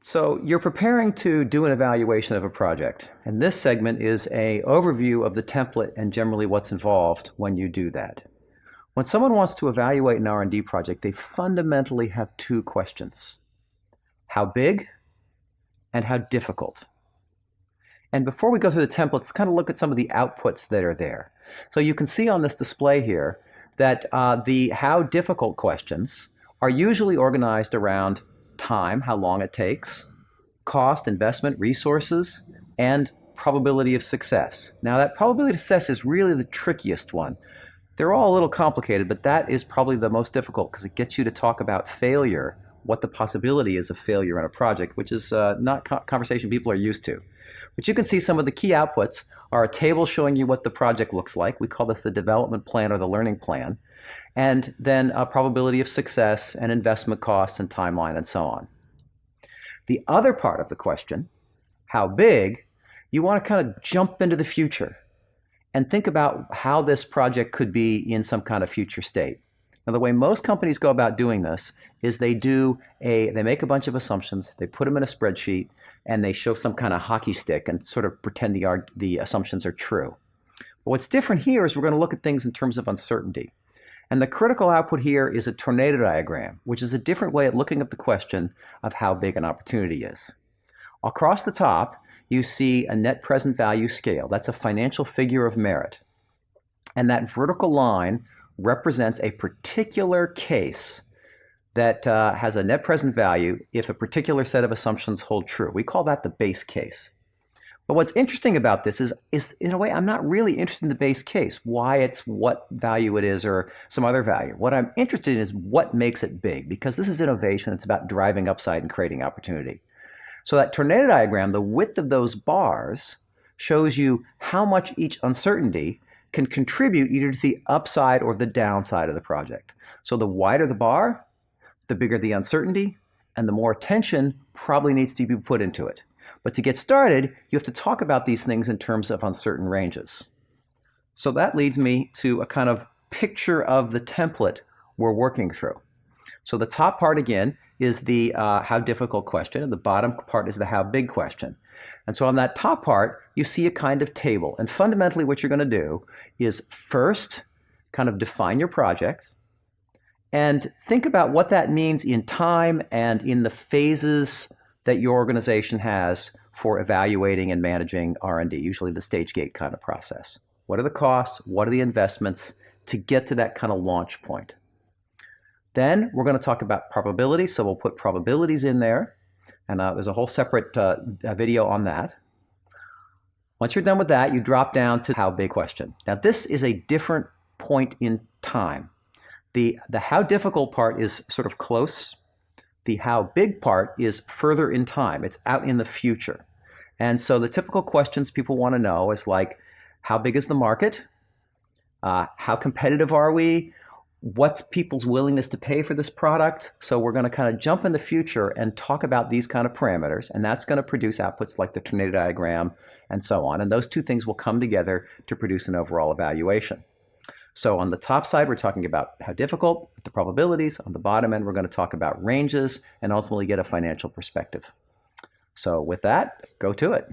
So you're preparing to do an evaluation of a project, and this segment is an overview of the template and generally what's involved when you do that. When someone wants to evaluate an R&D project, they fundamentally have two questions: how big and how difficult. And before we go through the templates, let's kind of look at some of the outputs that are there. So you can see on this display here that the how difficult questions are usually organized around time, how long it takes, cost, investment, resources, and probability of success. Now that probability of success is really the trickiest one. They're all a little complicated, but that is probably the most difficult because it gets you to talk about failure, what the possibility is of failure in a project, which is not conversation people are used to. But you can see some of the key outputs are a table showing you what the project looks like. We call this the development plan or the learning plan. And then a probability of success and investment costs and timeline and so on. The other part of the question, how big, you want to kind of jump into the future and think about how this project could be in some kind of future state. Now, the way most companies go about doing this is they make a bunch of assumptions, they put them in a spreadsheet, and they show some kind of hockey stick and sort of pretend the assumptions are true. But what's different here is we're going to look at things in terms of uncertainty. And the critical output here is a tornado diagram, which is a different way of looking at the question of how big an opportunity is. Across the top, you see a net present value scale. That's a financial figure of merit. And that vertical line represents a particular case that has a net present value if a particular set of assumptions hold true. We call that the base case. But what's interesting about this is in a way, I'm not really interested in the base case, why it's what value it is or some other value. What I'm interested in is what makes it big, because this is innovation. It's about driving upside and creating opportunity. So that tornado diagram, the width of those bars shows you how much each uncertainty can contribute either to the upside or the downside of the project. So the wider the bar, the bigger the uncertainty, and the more attention probably needs to be put into it. But to get started, you have to talk about these things in terms of uncertain ranges. So that leads me to a kind of picture of the template we're working through. So the top part, again, is the how difficult question, and the bottom part is the how big question. And so on that top part, you see a kind of table. And fundamentally, what you're going to do is first kind of define your project and think about what that means in time and in the phases that your organization has for evaluating and managing R&D, usually the stage gate kind of process. What are the costs? What are the investments to get to that kind of launch point? Then we're going to talk about probabilities, so we'll put probabilities in there, and there's a whole separate video on that. Once you're done with that, you drop down to how big question. Now this is a different point in time. The how difficult part is sort of close. The how big part is further in time. It's out in the future. And so the typical questions people want to know is like, how big is the market? How competitive are we? What's people's willingness to pay for this product? So we're going to kind of jump in the future and talk about these kind of parameters, and that's going to produce outputs like the tornado diagram and so on. And those two things will come together to produce an overall evaluation. So on the top side, we're talking about how difficult, the probabilities. On the bottom end, we're going to talk about ranges and ultimately get a financial perspective. So with that, go to it.